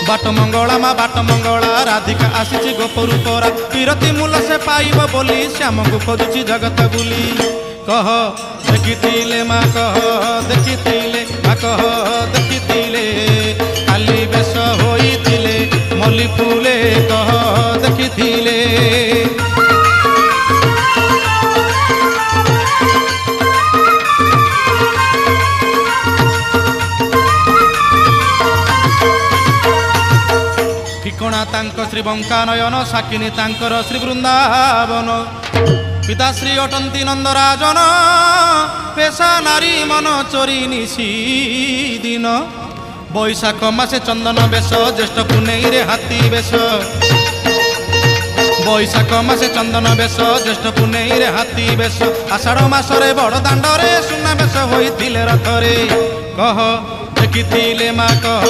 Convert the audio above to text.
बाट मंगला माँ बाट मंगला राधिका आसी गोपरू परा विरति मूल से पाइब बोली श्याम को खोजुची जगत बुली कह देखिथिले माँ कह देखिथिले माँ कह देखिथिले काली बेश होइथिले मल्ली फूले कह देखिथिले ठिकणा तांक श्री बंकानयन साकिनी तांकर श्री वृंदावन पिता श्री अटंती नंदराजन पेशा नारी मन चोरी निशी दिन बैशाख मासे चंदन बेश ज्येष्ठ पुनेई रे हाथी बेश बैशाख मासे चंदन बेश ज्येष्ठ पुनेई रे हाथी बेश आषाढ़ मासरे बड़ दांडरे सुना बेश होइथिले रथरे कह देखिथिले माँ कह।